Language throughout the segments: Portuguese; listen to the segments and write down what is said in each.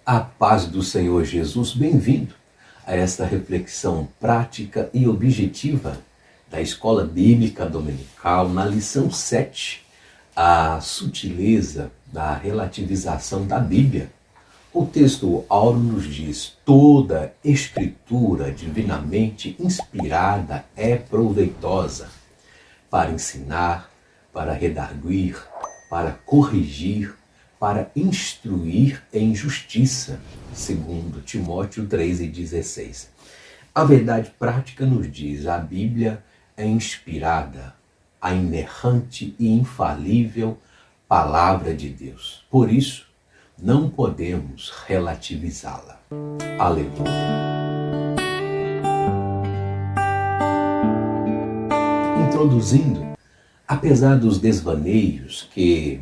A paz do Senhor Jesus, bem-vindo a esta reflexão prática e objetiva da Escola Bíblica Dominical, na lição 7, a sutileza da relativização da Bíblia. O texto áureo nos diz: toda escritura divinamente inspirada é proveitosa para ensinar, para redarguir, para corrigir, para instruir em justiça, segundo Timóteo 3,16. A verdade prática nos diz: a Bíblia é inspirada, a inerrante e infalível palavra de Deus. Por isso, não podemos relativizá-la. Aleluia. Introduzindo, apesar dos desvaneios que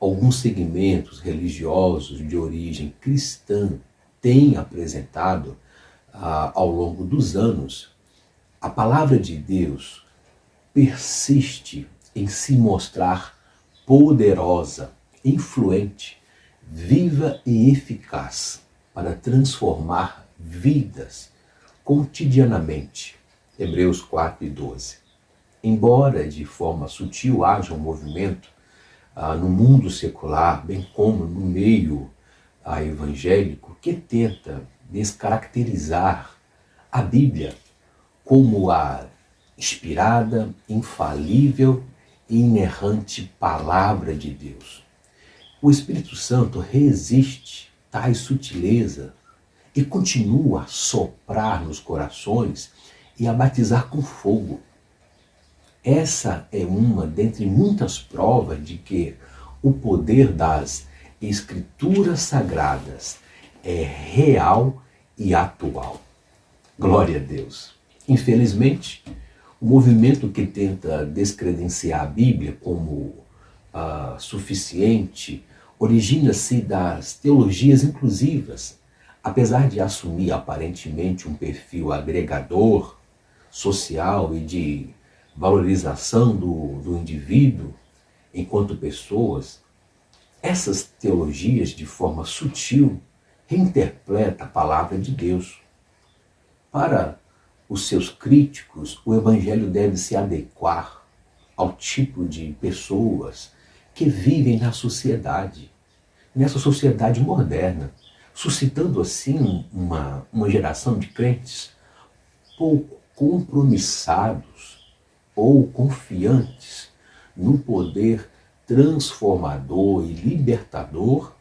alguns segmentos religiosos de origem cristã têm apresentado ao longo dos anos, a palavra de Deus persiste em se mostrar poderosa, influente, viva e eficaz para transformar vidas cotidianamente. Hebreus 4:12. Embora de forma sutil haja um movimento no mundo secular, bem como no meio evangélico, que tenta descaracterizar a Bíblia como a inspirada, infalível e inerrante palavra de Deus. O Espírito Santo resiste tais sutilezas e continua a soprar nos corações e a batizar com fogo. Essa é uma dentre muitas provas de que o poder das Escrituras Sagradas é real e atual. Glória a Deus. Infelizmente, o movimento que tenta descredenciar a Bíblia como suficiente origina-se das teologias inclusivas, apesar de assumir aparentemente um perfil agregador, social e de valorização do indivíduo enquanto pessoas. Essas teologias, de forma sutil, reinterpretam a palavra de Deus. Para os seus críticos, o Evangelho deve se adequar ao tipo de pessoas que vivem na sociedade, nessa sociedade moderna, suscitando assim uma geração de crentes pouco compromissados ou confiantes no poder transformador e libertador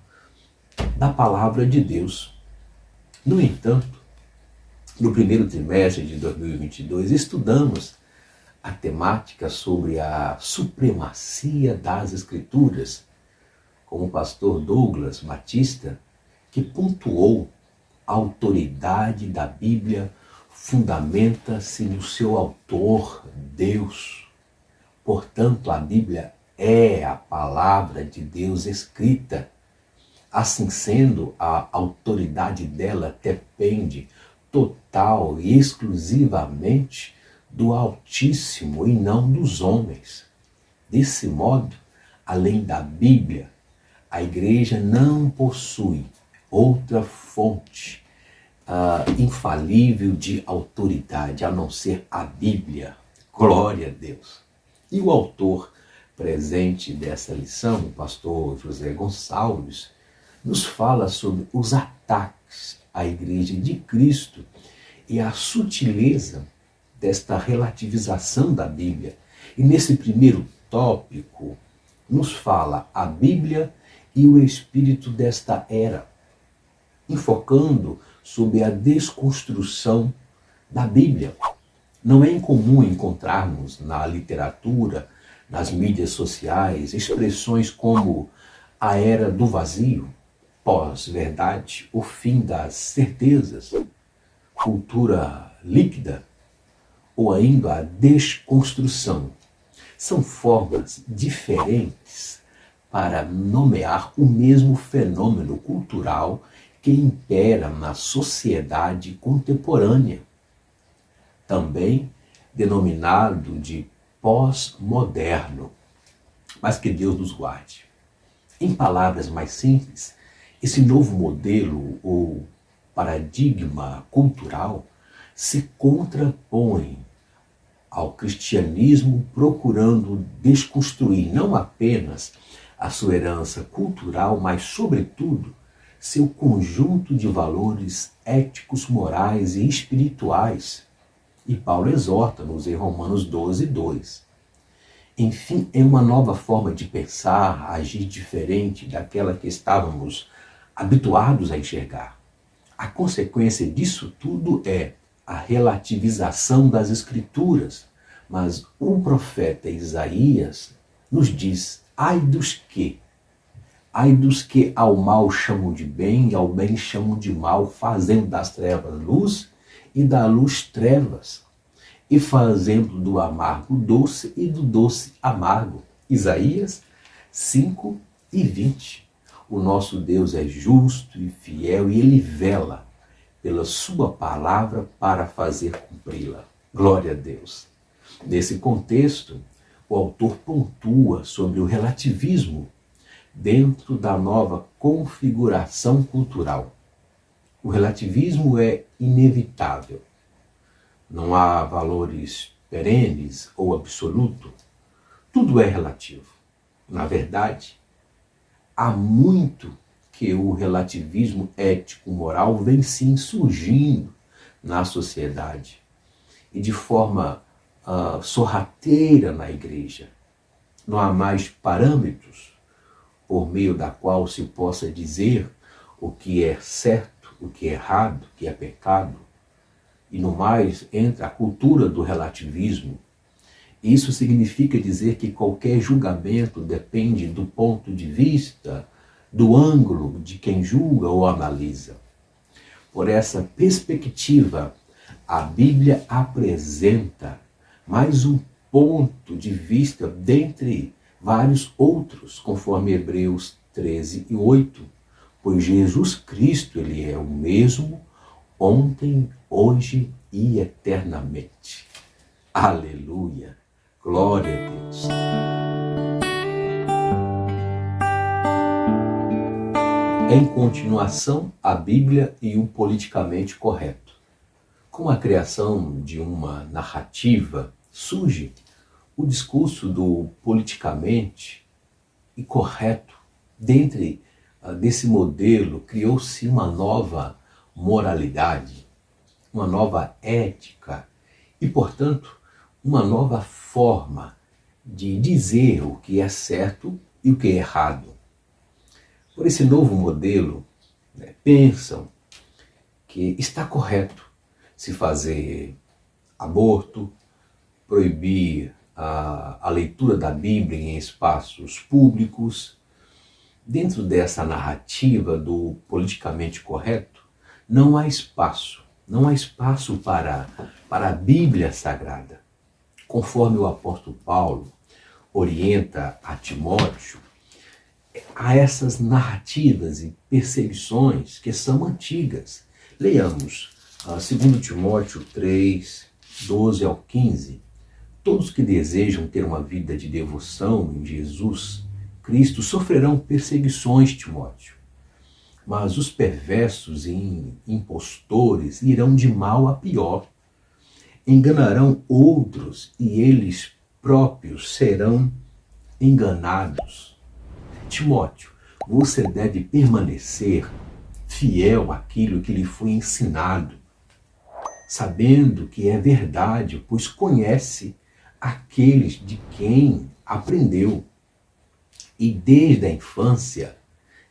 da palavra de Deus. No entanto, no primeiro trimestre de 2022, estudamos a temática sobre a supremacia das Escrituras, com o pastor Douglas Batista, que pontuou: a autoridade da Bíblia fundamenta-se no seu autor, Deus. Portanto, a Bíblia é a palavra de Deus escrita. Assim sendo, a autoridade dela depende total e exclusivamente do Altíssimo e não dos homens. Desse modo, além da Bíblia, a Igreja não possui outra fonte infalível de autoridade, a não ser a Bíblia. Glória a Deus. E o autor presente dessa lição, o pastor José Gonçalves, nos fala sobre os ataques à Igreja de Cristo e a sutileza desta relativização da Bíblia. E nesse primeiro tópico, nos fala a Bíblia e o espírito desta era, enfocando sobre a desconstrução da Bíblia. Não é incomum encontrarmos na literatura, nas mídias sociais, expressões como a era do vazio, pós-verdade, o fim das certezas, cultura líquida ou ainda a desconstrução. São formas diferentes para nomear o mesmo fenômeno cultural que impera na sociedade contemporânea, também denominado de pós-moderno, mas que Deus nos guarde. Em palavras mais simples, Esse novo modelo ou paradigma cultural se contrapõe ao cristianismo, procurando desconstruir não apenas a sua herança cultural, mas, sobretudo, seu conjunto de valores éticos, morais e espirituais. E Paulo exorta-nos em Romanos 12, 2. Enfim, é uma nova forma de pensar, agir diferente daquela que estávamos habituados a enxergar. A consequência disso tudo é a relativização das Escrituras. Mas o profeta Isaías nos diz: ai dos que ao mal chamam de bem e ao bem chamam de mal, fazendo das trevas luz e da luz trevas, e fazendo do amargo doce e do doce amargo. Isaías 5:20. O nosso Deus é justo e fiel e Ele vela pela sua palavra para fazer cumpri-la. Glória a Deus. Nesse contexto, o autor pontua sobre o relativismo dentro da nova configuração cultural. O relativismo é inevitável. Não há valores perenes ou absoluto. Tudo é relativo. Na verdade, há muito que o relativismo ético-moral vem sim surgindo na sociedade e de forma sorrateira na igreja. Não há mais parâmetros por meio da qual se possa dizer o que é certo, o que é errado, o que é pecado. E no mais entra a cultura do relativismo. Isso significa dizer que qualquer julgamento depende do ponto de vista, do ângulo de quem julga ou analisa. Por essa perspectiva, a Bíblia apresenta mais um ponto de vista dentre vários outros, conforme Hebreus 13:8, pois Jesus Cristo, Ele é o mesmo ontem, hoje e eternamente. Aleluia! Glória a Deus! Em continuação, a Bíblia e o politicamente correto. Com a criação de uma narrativa, surge o discurso do politicamente e correto. Dentre desse modelo, criou-se uma nova moralidade, uma nova ética e, portanto, uma nova forma de dizer o que é certo e o que é errado. Por esse novo modelo, pensam que está correto se fazer aborto, proibir a leitura da Bíblia em espaços públicos. Dentro dessa narrativa do politicamente correto, não há espaço para a Bíblia Sagrada. Conforme o apóstolo Paulo orienta a Timóteo, há essas narrativas e perseguições que são antigas. Leiamos 2 Timóteo 3, 12 ao 15. Todos que desejam ter uma vida de devoção em Jesus Cristo sofrerão perseguições, Timóteo. Mas os perversos e impostores irão de mal a pior. Enganarão outros e eles próprios serão enganados. Timóteo, você deve permanecer fiel àquilo que lhe foi ensinado, sabendo que é verdade, pois conhece aqueles de quem aprendeu. E desde a infância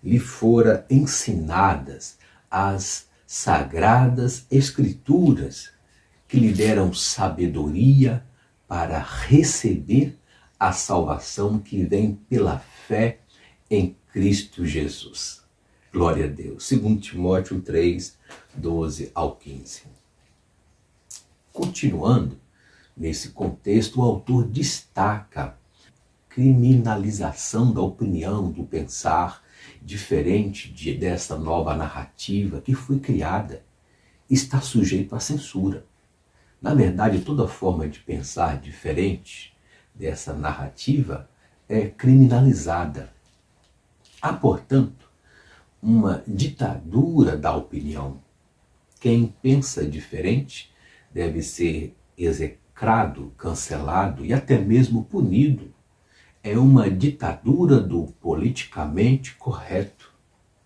lhe fora ensinadas as sagradas escrituras, que lhe deram sabedoria para receber a salvação que vem pela fé em Cristo Jesus. Glória a Deus. 2 Timóteo 3, 12 ao 15. Continuando, nesse contexto, o autor destaca criminalização da opinião, do pensar diferente dessa nova narrativa que foi criada, está sujeito à censura. Na verdade, toda forma de pensar diferente dessa narrativa é criminalizada. Há, portanto, uma ditadura da opinião. Quem pensa diferente deve ser execrado, cancelado e até mesmo punido. É uma ditadura do politicamente correto.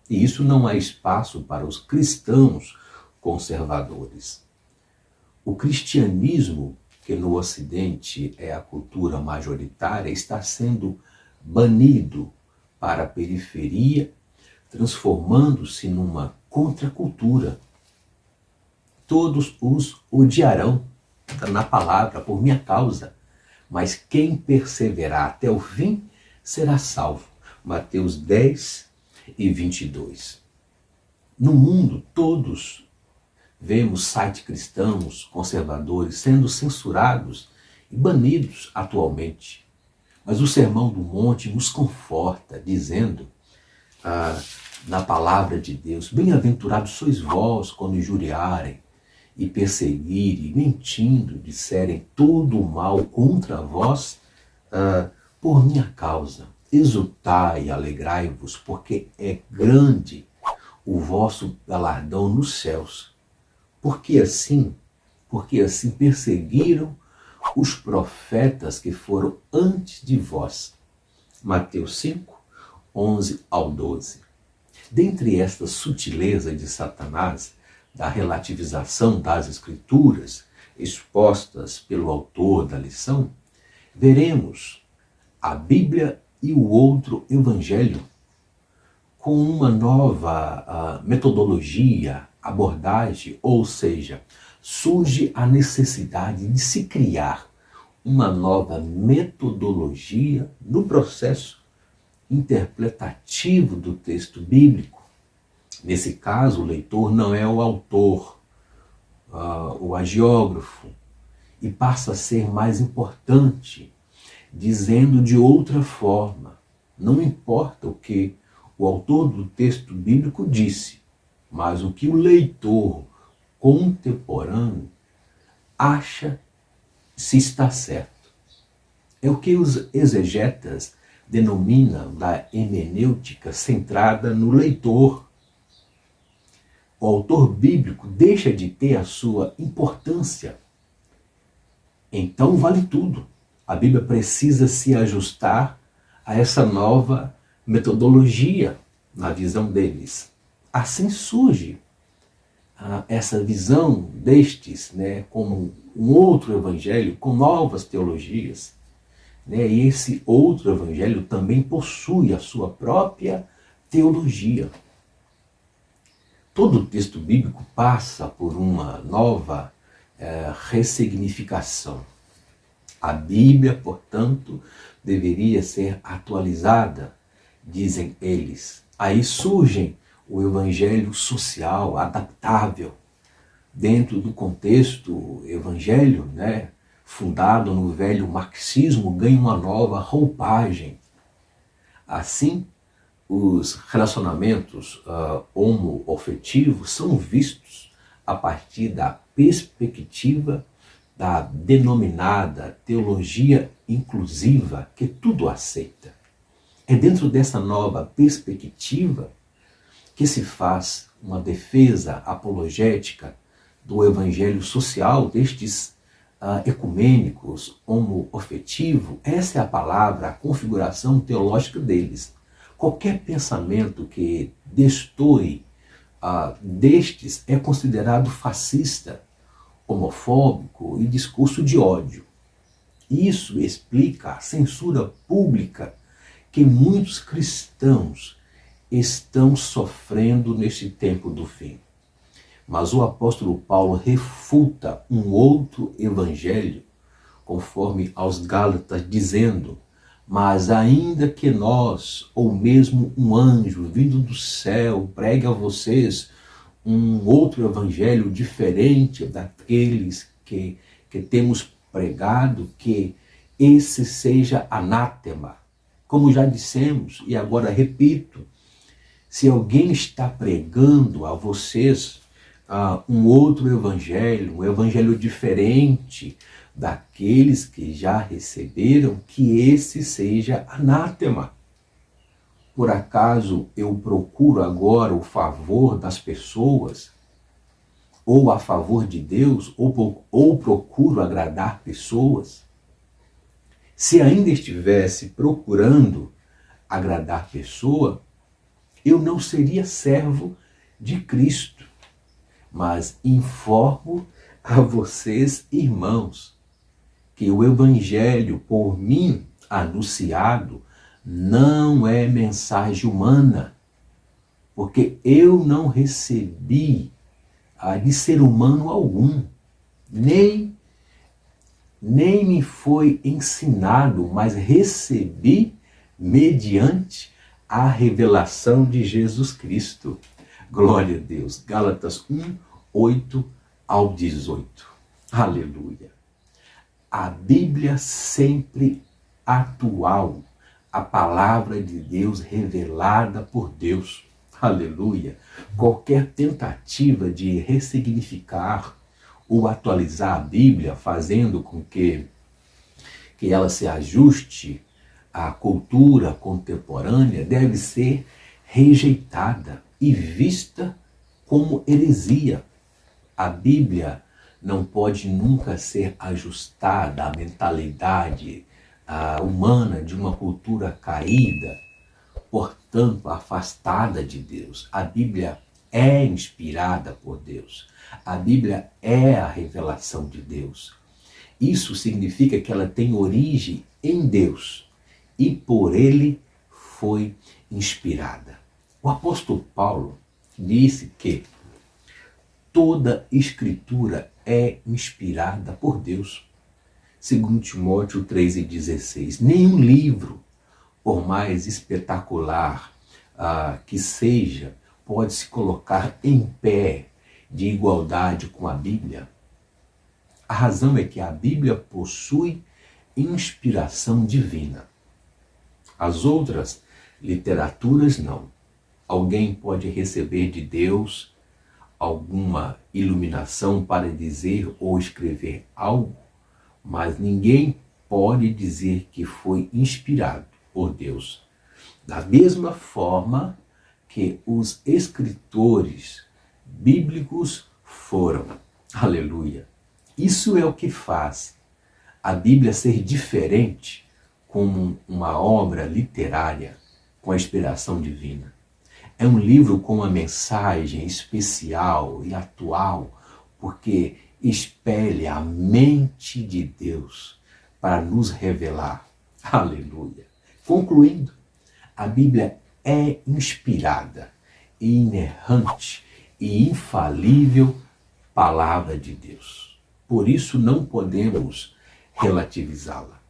E isso não há espaço para os cristãos conservadores. O cristianismo, que no Ocidente é a cultura majoritária, está sendo banido para a periferia, transformando-se numa contracultura. Todos os odiarão, está na palavra, por minha causa, mas quem perseverar até o fim será salvo. Mateus 10 e 22. No mundo, todos vemos sites cristãos, conservadores, sendo censurados e banidos atualmente. Mas o Sermão do Monte nos conforta, dizendo, na palavra de Deus, bem-aventurados sois vós quando injuriarem e perseguirem, mentindo, disserem todo o mal contra vós, por minha causa. Exultai e alegrai-vos, porque é grande o vosso galardão nos céus. Porque assim perseguiram os profetas que foram antes de vós. Mateus 5, 11 ao 12. Dentre estas sutilezas de Satanás, da relativização das Escrituras, expostas pelo autor da lição, veremos a Bíblia e o outro Evangelho com uma nova metodologia, abordagem, ou seja, surge a necessidade de se criar uma nova metodologia no processo interpretativo do texto bíblico. Nesse caso, o leitor não é o autor, o agiógrafo, e passa a ser mais importante, dizendo de outra forma. Não importa o que o autor do texto bíblico disse, mas o que o leitor contemporâneo acha se está certo. É o que os exegetas denominam da hermenêutica centrada no leitor. O autor bíblico deixa de ter a sua importância. Então vale tudo. A Bíblia precisa se ajustar a essa nova metodologia na visão deles. Assim surge essa visão destes, como um outro evangelho com novas teologias. E esse outro evangelho também possui a sua própria teologia. Todo o texto bíblico passa por uma nova ressignificação. A Bíblia, portanto, deveria ser atualizada, dizem eles. Aí surge o evangelho social, adaptável, dentro do contexto evangelho, fundado no velho marxismo, ganha uma nova roupagem. Assim, os relacionamentos homoafetivos são vistos a partir da perspectiva da denominada teologia inclusiva, que tudo aceita. É dentro dessa nova perspectiva que se faz uma defesa apologética do evangelho social destes ecumênicos, homoafetivo. Essa é a palavra, a configuração teológica deles. Qualquer pensamento que destoe destes é considerado fascista, homofóbico e discurso de ódio. Isso explica a censura pública que muitos cristãos estão sofrendo neste tempo do fim. Mas o apóstolo Paulo refuta um outro evangelho, conforme aos Gálatas, dizendo: mas ainda que nós, ou mesmo um anjo vindo do céu, pregue a vocês um outro evangelho diferente daqueles que temos pregado, que esse seja anátema. Como já dissemos, e agora repito, se alguém está pregando a vocês um outro evangelho, um evangelho diferente daqueles que já receberam, que esse seja anátema. Por acaso eu procuro agora o favor das pessoas, ou a favor de Deus, ou procuro agradar pessoas? Se ainda estivesse procurando agradar pessoa, eu não seria servo de Cristo. Mas informo a vocês, irmãos, que o evangelho por mim anunciado não é mensagem humana, porque eu não recebi de ser humano algum, nem me foi ensinado, mas recebi mediante a revelação de Jesus Cristo. Glória a Deus. Gálatas 1, 8 ao 18. Aleluia. A Bíblia sempre atual, a palavra de Deus revelada por Deus. Aleluia. Qualquer tentativa de ressignificar ou atualizar a Bíblia, fazendo com que ela se ajuste à cultura contemporânea, deve ser rejeitada e vista como heresia. A Bíblia não pode nunca ser ajustada à mentalidade humana de uma cultura caída, portanto afastada de Deus. A Bíblia é inspirada por Deus. A Bíblia é a revelação de Deus. Isso significa que ela tem origem em Deus e por Ele foi inspirada. O apóstolo Paulo disse que toda escritura é inspirada por Deus. Segundo Timóteo 3,16. Nenhum livro, por mais espetacular que seja, pode se colocar em pé de igualdade com a Bíblia. A razão é que a Bíblia possui inspiração divina. As outras literaturas não. Alguém pode receber de Deus alguma iluminação para dizer ou escrever algo, mas ninguém pode dizer que foi inspirado por Deus. Da mesma forma que os escritores bíblicos foram. Aleluia. Isso é o que faz a Bíblia ser diferente como uma obra literária com a inspiração divina. É um livro com uma mensagem especial e atual, porque espelha a mente de Deus para nos revelar. Aleluia. Concluindo, a Bíblia é inspirada, inerrante e infalível palavra de Deus. Por isso não podemos relativizá-la.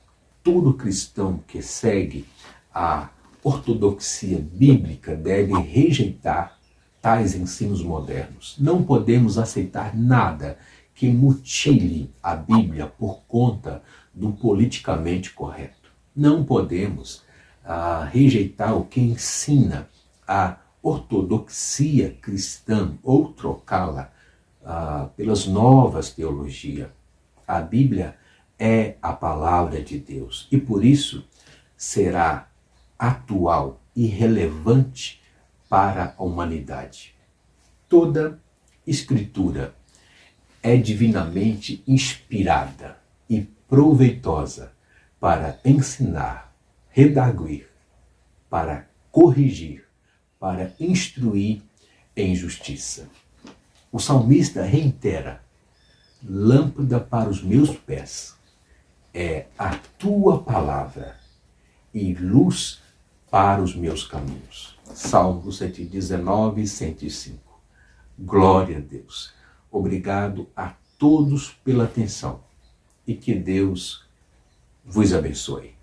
Todo cristão que segue a ortodoxia bíblica deve rejeitar tais ensinos modernos. Não podemos aceitar nada que mutile a Bíblia por conta do politicamente correto. Não podemos rejeitar o que ensina a ortodoxia cristã ou trocá-la pelas novas teologias. A Bíblia é a palavra de Deus e por isso será atual e relevante para a humanidade. Toda escritura é divinamente inspirada e proveitosa para ensinar, redarguir, para corrigir, para instruir em justiça. O salmista reitera: lâmpada para os meus pés é a tua palavra e luz para os meus caminhos. Salmo 119, 105. Glória a Deus. Obrigado a todos pela atenção e que Deus vos abençoe.